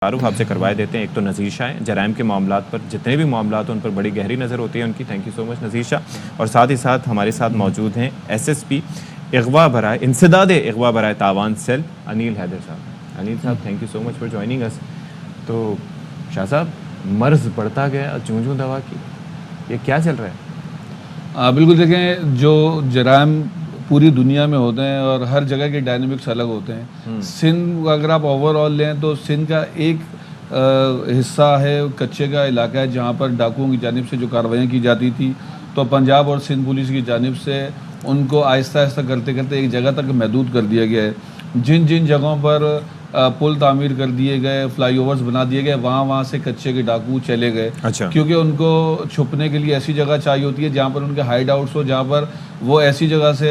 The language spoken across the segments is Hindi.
तारुफ आपसे करवाए देते हैं। एक तो नज़ीर शाह हैं, जराइम के मामलात पर जितने भी मामलात हैं उन पर बड़ी गहरी नज़र होती है उनकी। थैंक यू सो मच नज़ीर शाह। और साथ ही साथ हमारे साथ मौजूद हैं SSP अगवा बराए इंसदाद अगवा बराए तावान सेल अनिल हैदर साहब। अनिल साहब thank you so much for joining us. तो शाह साहब, मर्ज बढ़ता गया जूं दवा की, ये क्या चल रहा है? बिल्कुल देखें, जो जराइम पूरी दुनिया में होते हैं और हर जगह के डायनेमिक्स अलग होते हैं। सिंध अगर आप ओवरऑल लें तो सिंध का एक हिस्सा है, कच्चे का इलाका है जहाँ पर डाकुओं की जानिब से जो कार्रवाइयाँ की जाती थी, तो पंजाब और सिंध पुलिस की जानिब से उनको आहिस्ता आहिस्ता करते करते एक जगह तक महदूद कर दिया गया है। जिन जिन जगहों पर पुल तामीर कर दिए गए, फ्लाईओवर्स बना दिए गए, वहाँ से कच्चे के डाकू चले गए। अच्छा। क्योंकि उनको छुपने के लिए ऐसी जगह चाहिए होती है जहाँ पर उनके हाइड आउट्स हो, जहाँ पर वो ऐसी जगह से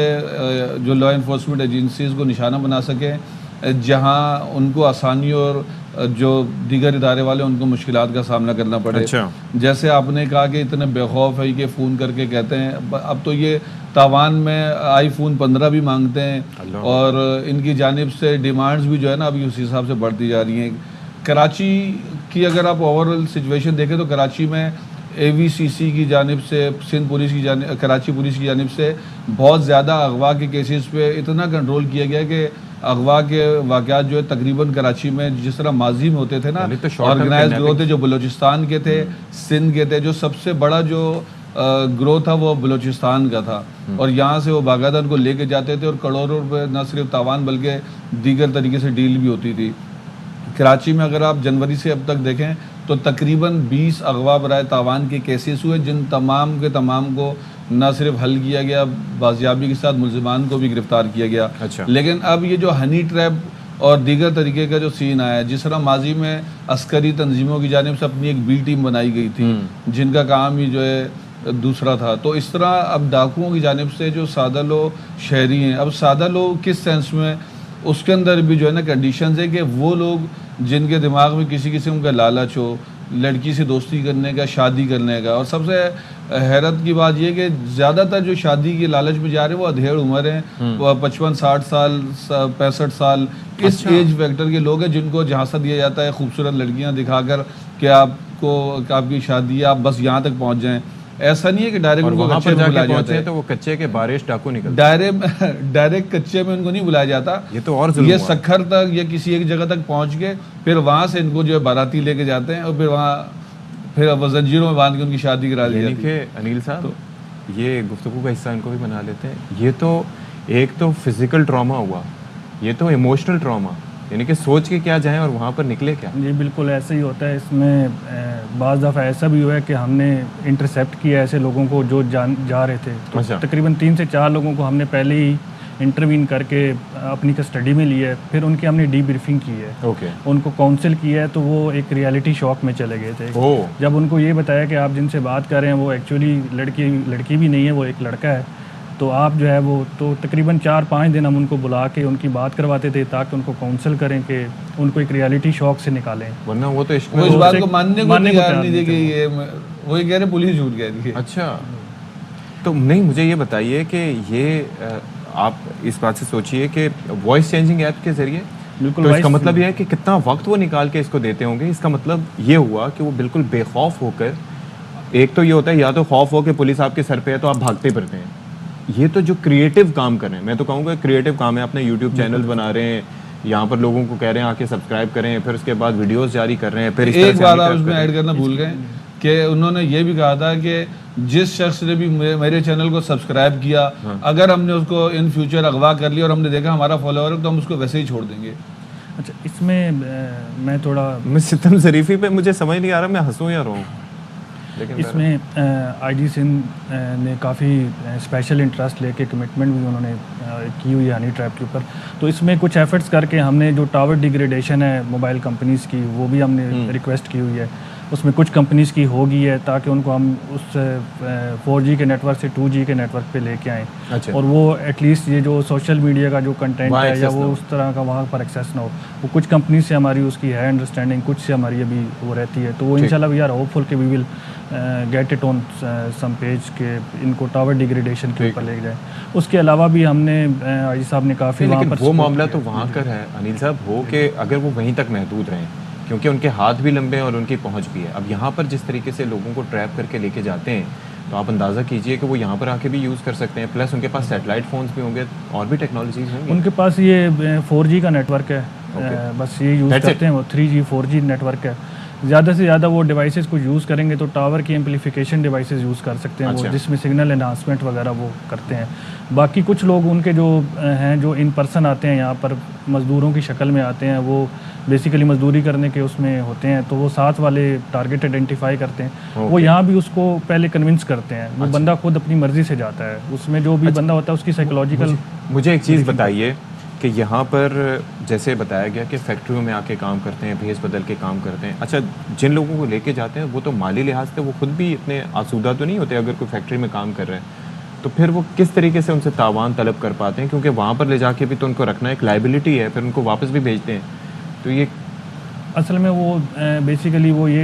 जो लॉ इन्फोर्समेंट एजेंसीज़ को निशाना बना सकें जहाँ उनको आसानी और जो दीगर इदारे वाले उनको मुश्किलात का सामना करना पड़े। अच्छा। जैसे आपने कहा कि इतने बेखौफ है कि फ़ोन करके कहते हैं, अब तो ये तावान में iPhone 15 भी मांगते हैं और इनकी जानिब से डिमांड्स भी जो है ना अभी उसी हिसाब से बढ़ती जा रही हैं। कराची की अगर आप ओवरऑल सिचुएशन देखें तो कराची में AVCC की जानिब से, सिंध पुलिस की जानिब, कराची पुलिस की जानिब से बहुत ज़्यादा अगवा के केसेस पे इतना कंट्रोल किया गया कि अगवा के वाक़यात जो है तकरीबन कराची में जिस तरह माजी में होते थे ना, ऑर्गेनाइज ग्रोथ थे जो बलूचिस्तान के थे, सिंध के थे, जो सबसे बड़ा जो ग्रोथ था वो बलूचिस्तान का था और यहाँ से वो बाकायदा उनको लेके जाते थे और करोड़ों रुपए न सिर्फ तावान बल्कि दीगर तरीके से डील भी होती थी। कराची में अगर आप जनवरी से अब तक देखें तो तकरीबन 20 अगवा बराए तावान के केसेस हुए, जिन तमाम के तमाम को न सिर्फ हल किया गया, बाजियाबी के साथ मुल्ज़िमान को भी गिरफ्तार किया गया। अच्छा। लेकिन अब ये जो हनी ट्रैप और दीगर तरीके का जो सीन आया है, जिस तरह माजी में अस्करी तंजीमों की जानिब से अपनी एक B टीम बनाई गई थी जिनका काम ही जो है दूसरा था, तो इस तरह अब डाकुओं की जानिब से जो सादा लोग शहरी हैं, अब सादा लोग किस सेंस में, उसके अंदर भी जो है ना कंडीशंस है कि वो लोग जिनके दिमाग में किसी किस्म का लालच हो, लड़की से दोस्ती करने का, शादी करने का, और सबसे हैरत की बात यह कि ज़्यादातर जो शादी के लालच में जा रहे हैं वो अधेड़ उम्र हैं, 55-60 साल 65 साल इस एज फैक्टर के लोग हैं जिनको झांसा दिया जाता है खूबसूरत लड़कियां दिखाकर कि आपकी शादी है, आप बस यहाँ तक पहुँच जाएँ। ऐसा नहीं है कि डायरेक्ट उनको कच्चे में बुलाया जाता है, तो वो कच्चे के बारिश डाकू निकलते, डायरेक्ट कच्चे में उनको नहीं बुलाया जाता। ये तो और ये सखर तक या किसी एक जगह तक पहुंच के फिर वहां से इनको जो है बाराती लेके जाते हैं और फिर वहाँ फिर जंजीरों में बांध के उनकी शादी करा दी जाती है। अनिल साहब, तो ये गुफ्तगू का हिस्सा इनको भी बना लेते हैं। ये तो एक तो फिजिकल ट्रॉमा हुआ, ये तो इमोशनल ट्रॉमा, यानी कि सोच के क्या जाएं और वहाँ पर निकले क्या। जी बिल्कुल ऐसा ही होता है। इसमें बाज़ दफ़ा ऐसा भी हुआ है कि हमने इंटरसेप्ट किया ऐसे लोगों को जो जा रहे थे, तो तकरीबन 3 से 4 लोगों को हमने पहले ही इंटरवीन करके अपनी कस्टडी में लिया है, फिर उनकी हमने डीब्रीफिंग की है, उनको काउंसिल किया है, तो वो एक रियलिटी शॉक में चले गए थे। जब उनको ये बताया कि आप जिनसे बात कर रहे हैं वो एक्चुअली लड़की भी नहीं है, वो एक लड़का है, तो आप जो है वो, तो तकरीबन 4-5 दिन हम उनको बुला के उनकी बात करवाते थे ताकि उनको काउंसिल करें कि उनको एक रियलिटी शॉक से निकालें, वरना वो तो इस बात को मानने को तैयार नहीं थे कि ये वही कह रहे पुलिस झूठ कह रही है। अच्छा, तो नहीं, मुझे ये बताइए कि ये आप इस बात से सोचिए कि वॉइस चेंजिंग ऐप के जरिए, बिल्कुल, तो इसका मतलब यह है कि कितना वक्त वो निकाल के इसको देते होंगे। इसका मतलब ये हुआ कि वो बिल्कुल बेखौफ होकर, एक तो ये होता है या तो खौफ हो कि पुलिस आपके सर पे है तो आप भागते फिरते हैं, ये तो जो क्रिएटिव काम कर रहे हैं, मैं तो कहूँगा क्रिएटिव काम है, अपने यूट्यूब चैनल बना रहे हैं, यहाँ पर लोगों को कह रहे हैं आके सब्सक्राइब करें, फिर उसके बाद वीडियोस जारी कर रहे हैं। फिर एक बात आप उसमें ऐड करना भूल गए कि उन्होंने ये भी कहा था कि जिस शख्स ने भी मेरे चैनल को सब्सक्राइब किया, अगर हमने उसको इन फ्यूचर अगवा कर लिया और हमने देखा हमारा फॉलोअर है तो हम उसको वैसे ही छोड़ देंगे। अच्छा, इसमें मैं सितम शरीफी पे मुझे समझ नहीं आ रहा मैं हंसूं या रोऊं। इसमें IG सिंध ने काफ़ी स्पेशल इंटरेस्ट लेके कमिटमेंट भी उन्होंने की हुई है हनी ट्रैप के ऊपर, तो इसमें कुछ एफर्ट्स करके हमने जो टावर डिग्रेडेशन है मोबाइल कंपनीज़ की, वो भी हमने रिक्वेस्ट की हुई है, उसमें कुछ कंपनीज़ की हो गई है ताकि उनको हम उस 4G के नेटवर्क से 2G के नेटवर्क पे लेके आएँ। अच्छा। और वो एटलीस्ट ये जो सोशल मीडिया का जो कंटेंट है या वो उस तरह का वहाँ पर एक्सेस ना हो, वो कुछ कंपनी से हमारी उसकी है अंडरस्टैंडिंग, कुछ से हमारी अभी वो रहती है, तो वो इंशाल्लाह वी आर होपफुल कि we will get it on some page के इनको टावर डिग्रेडेशन के ऊपर ले जाए। उसके अलावा भी हमने IG साहब ने काफ़ी वहाँ पर वो मामला तो वहाँ कर है अनिल साहब, वो कि अगर वो वहीं तक महदूद रहें क्योंकि उनके हाथ भी लंबे हैं और उनकी पहुंच भी है। अब यहाँ पर जिस तरीके से लोगों को ट्रैप करके लेके जाते हैं, तो आप अंदाज़ा कीजिए कि वो यहाँ पर आके भी यूज़ कर सकते हैं, प्लस उनके पास सैटेलाइट फ़ोन्स भी होंगे और भी टेक्नोलॉजीज़ होंगी। उनके पास ये 4G का नेटवर्क है, बस ये यूज़ करते हैं वो 3G 4G नेटवर्क है। ज़्यादा से ज़्यादा वो डिवाइसेस को यूज़ करेंगे तो टावर की एम्पलीफिकेशन डिवाइसेस यूज़ कर सकते हैं, वो जिसमें सिग्नल एनहांसमेंट वगैरह वो करते हैं। बाकी कुछ लोग उनके जो हैं जो इन पर्सन आते हैं यहाँ पर मज़दूरों की शक्ल में आते हैं, वो बेसिकली मजदूरी करने के उसमें होते हैं, तो वो साथ वाले टारगेट आइडेंटिफाई करते हैं। वो यहाँ भी उसको पहले कन्विंस करते हैं, वो बंदा खुद अपनी मर्ज़ी से जाता है, उसमें जो भी बंदा होता है उसकी साइकोलॉजिकल। मुझे एक चीज़ बताइए कि यहाँ पर जैसे बताया गया कि फैक्ट्रियों में आके काम करते हैं, भेस बदल के काम करते हैं। अच्छा, जिन लोगों को लेके जाते हैं वो तो माली लिहाज से वो खुद भी इतने आसूदा तो नहीं होते अगर कोई फैक्ट्री में काम कर रहे हैं, तो फिर वो किस तरीके से उनसे तावान तलब कर पाते हैं? क्योंकि वहाँ पर ले जाके भी तो उनको रखना एक लाइबिलिटी है, फिर उनको वापस भी भेजते हैं। तो ये असल में वो बेसिकली वो ये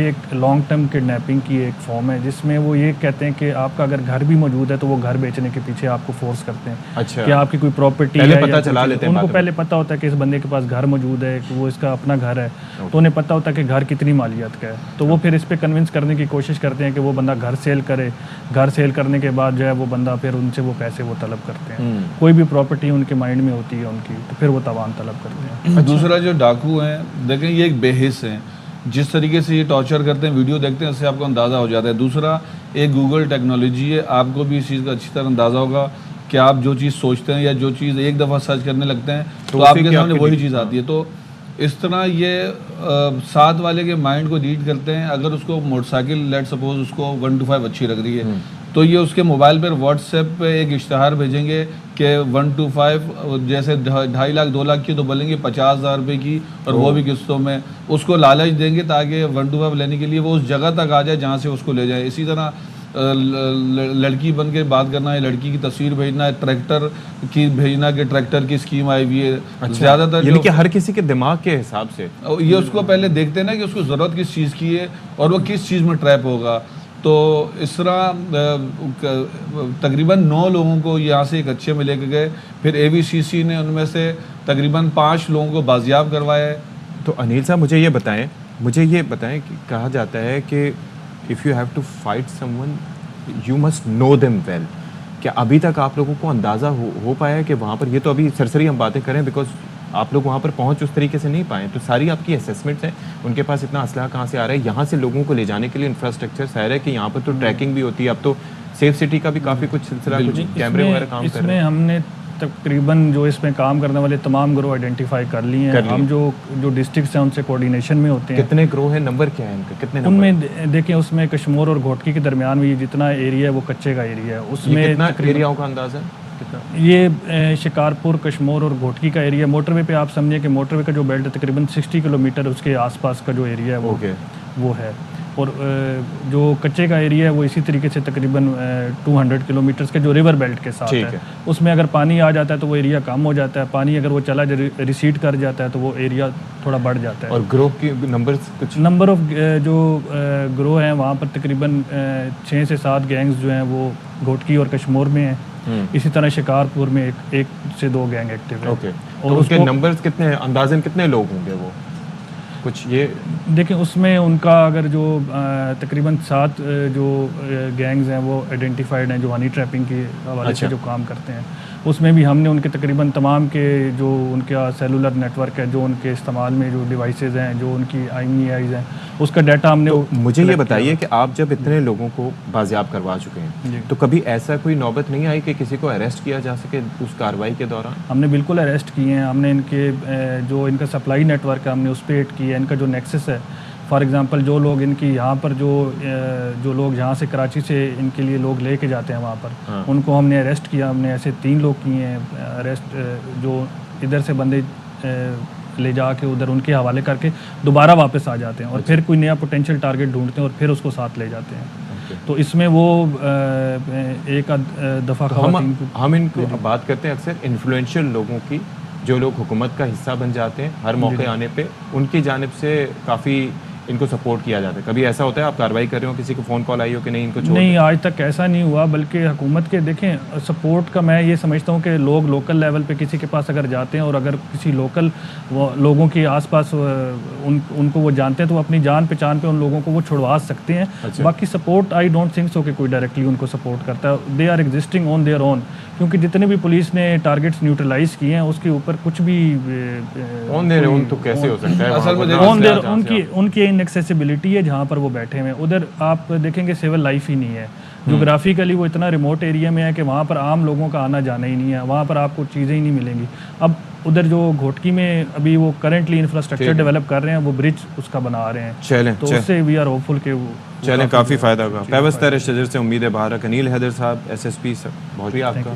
एक लॉन्ग टर्म किडनैपिंग की एक फॉर्म है, जिसमें वो ये कहते हैं कि आपका अगर घर भी मौजूद है तो वो घर बेचने के पीछे आपको फोर्स करते हैं। अच्छा, कि आपकी कोई प्रॉपर्टी पहले है पता चला लेते हैं, उनको पहले पता होता है कि इस बंदे के पास घर मौजूद है, कि वो इसका अपना घर है, तो उन्हें पता होता है कि घर कितनी मालियत का है, तो वो फिर इस पर कन्विंस करने की कोशिश करते हैं कि वो बंदा घर सेल करे। घर सेल करने के बाद जो है वो बंदा फिर उनसे वो पैसे वो तलब करते हैं, कोई भी प्रॉपर्टी उनके माइंड में होती है उनकी, तो फिर वो तावान तलब करते हैं। दूसरा जो डाकू हैं, देखें ये एक बेहिस हैं, जिस तरीके से ये टॉर्चर करते हैं, वीडियो देखते हैं, उससे आपको अंदाज़ा हो जाता है। दूसरा एक गूगल टेक्नोलॉजी है, आपको भी इस चीज़ का अच्छी तरह अंदाज़ा होगा कि आप जो चीज़ सोचते हैं या जो चीज़ एक दफ़ा सर्च करने लगते हैं तो आपके सामने वही चीज़ आती है। तो इस तरह ये साथ वाले के माइंड को रीड करते हैं। अगर उसको मोटरसाइकिल लेट सपोज उसको 1 to 5 अच्छी लग रही है, तो ये उसके मोबाइल पर व्हाट्सएप पे एक इश्तहार भेजेंगे कि 1 to 5 जैसे 2.5 लाख 2 लाख की तो बोलेंगे 50,000 रुपये की, और वो भी किस्तों में उसको लालच देंगे ताकि 1 to 5 लेने के लिए वो उस जगह तक आ जाए जहाँ से उसको ले जाए। इसी तरह लड़की बन के बात करना है, लड़की की तस्वीर भेजना है, ट्रैक्टर की भेजना कि ट्रैक्टर की स्कीम आई हुई है। अच्छा, ज़्यादातर यानी कि हर किसी के दिमाग के हिसाब से ये उसको पहले देखते हैं ना कि उसको ज़रूरत किस चीज़ की है और वो किस चीज़ में ट्रैप होगा। तो इस तरह तकरीबन 9 लोगों को यहाँ से एक अच्छे में लेके गए, फिर AVCC ने उनमें से तकरीबन 5 लोगों को बाजियाब करवाया है। तो अनिल साहब मुझे ये बताएं कि कहा जाता है कि if you have to fight someone you must know them well. क्या अभी तक आप लोगों को अंदाज़ा हो पाया है कि वहाँ पर, ये तो अभी सरसरी हम बातें करें बिकॉज आप लोग वहाँ पर पहुँच उस तरीके से नहीं पाए, तो सारी आपकी असेसमेंट्स हैं, उनके पास इतना असलहा कहाँ से आ रहा है, यहाँ से लोगों को ले जाने के लिए इंफ्रास्ट्रक्चर सारा है कि यहाँ पर तो ट्रैकिंग भी होती है, अब तो सेफ सिटी का भी काफ़ी कुछ सिलसिला, कुछ कैमरे वगैरह काम कर रहे हैं। हमने तकरीबन जो इसमें काम करने वाले तमाम ग्रोह आइडेंटिफाई कर लिए हैं। हम जो डिस्ट्रिक्ट्स हैं उनसे कोऑर्डिनेशन में होते हैं। कितने ग्रोह है, नंबर क्या है इनका, कितने नंबर? उनमें देखें, उसमें कश्मोर और घोटकी के दरमियान में जितना एरिया है वो कच्चे का एरिया है, उसमें कितना एरियाओं का अंदाज़ा कितना? ये शिकारपुर, कश्मोर और घोटकी का एरिया। मोटरवे पे आप समझिए कि मोटरवे का जो बेल्ट है तकरीबन 60 किलोमीटर उसके आसपास का जो एरिया है वो है, और जो कच्चे का एरिया है वो इसी तरीके से तकरीबन 200 किलोमीटर्स के जो रिवर बेल्ट के साथ है। उसमें अगर पानी आ जाता है तो वो एरिया कम हो जाता है, पानी अगर वो चला रिसीड कर जाता है तो वो एरिया थोड़ा बढ़ जाता है। और ग्रोह की नंबर्स, कुछ नंबर ऑफ जो ग्रोह हैं वहाँ पर तकरीबन 6 से 7 गैंग्स जो हैं वो घोटकी और कश्मोर में हैं। इसी तरह शिकारपुर में एक से 2 गैंग एक्टिव है। और तो उसके नंबर्स कितने, अंदाजन कितने लोग होंगे वो कुछ ये देखें? उसमें उनका अगर जो तकरीबन 7 जो गैंग्स हैं वो आइडेंटिफाइड हैं जो हनी ट्रैपिंग के हवाले से जो काम करते हैं। उसमें भी हमने उनके तकरीबन तमाम के जो उनका सेलुलर नेटवर्क है, जो उनके इस्तेमाल में जो डिवाइसेस हैं, जो उनकी IMEIs हैं, उसका डाटा हमने तो मुझे ये बताइए कि आप जब इतने लोगों को बाजियाब करवा चुके हैं तो कभी ऐसा कोई नौबत नहीं आई कि किसी को अरेस्ट किया जा सके उस कार्रवाई के दौरान? हमने बिल्कुल अरेस्ट किए हैं। हमने इनके जो इनका सप्लाई नेटवर्क है हमने उस पर हिट किया है। इनका जो नेक्सस है, फॉर एग्जांपल जो लोग इनकी यहाँ पर जो लोग यहाँ से कराची से इनके लिए लोग लेके जाते हैं वहाँ पर, उनको हमने अरेस्ट किया। हमने ऐसे 3 लोग किए हैं अरेस्ट, जो इधर से बंदे ले जाके उधर उनके हवाले करके दोबारा वापस आ जाते हैं और फिर कोई नया पोटेंशियल टारगेट ढूंढते हैं और फिर उसको साथ ले जाते हैं। तो इसमें वो एक दफ़ा हम इनको बात करते हैं अक्सर इन्फ्लुएंशियल लोगों की, जो लोग हुकूमत का हिस्सा बन जाते हैं हर मौके आने पे, उनकी जानिब से काफ़ी इनको सपोर्ट किया जाता है? कभी ऐसा होता है आप कार्रवाई कर रहे हो, किसी को फ़ोन कॉल आई हो कि नहीं इनको छोड़ नहीं, आज तक ऐसा नहीं हुआ, बल्कि हुकूमत के देखें सपोर्ट का मैं ये समझता हूँ कि लोग लोकल लेवल पे किसी के पास अगर जाते हैं और अगर किसी लोकल लोगों के आसपास उनको वो जानते हैं तो वो अपनी जान पहचान पे उन लोगों को वो छुड़वा सकते हैं। अच्छा। बाकी support I don't think so कि कोई डायरेक्टली उनको सपोर्ट करता है, they are existing on their own, क्योंकि जितने भी पुलिस ने टारगेट्स न्यूट्रलाइज किए हैं उसके ऊपर कुछ भी ऑन देयर ओन तो कैसे हो सकता है? असल में ऑन देयर उनकी इनएक्सेसिबिलिटी है जहाँ पर वो बैठे हुए हैं, उधर आप देखेंगे सिविल लाइफ ही नहीं है, जोग्राफिकली वो इतना रिमोट एरिया में है कि वहाँ पर आम लोगों का आना जाना ही नहीं है, वहाँ पर आपको चीज़ें ही नहीं मिलेंगी। अब उधर जो घोटकी में अभी वो करेंटली इंफ्रास्ट्रक्चर डेवलप कर रहे हैं, वो ब्रिज उसका बना रहे हैं, चलें तो उससे वी आर होपफुल के वो चलें काफ़ी फ़ायदा होगा। पैबस्त शजर से उम्मीद है बाहर। अनील हैदर साहब SSP, बहुत ही आपका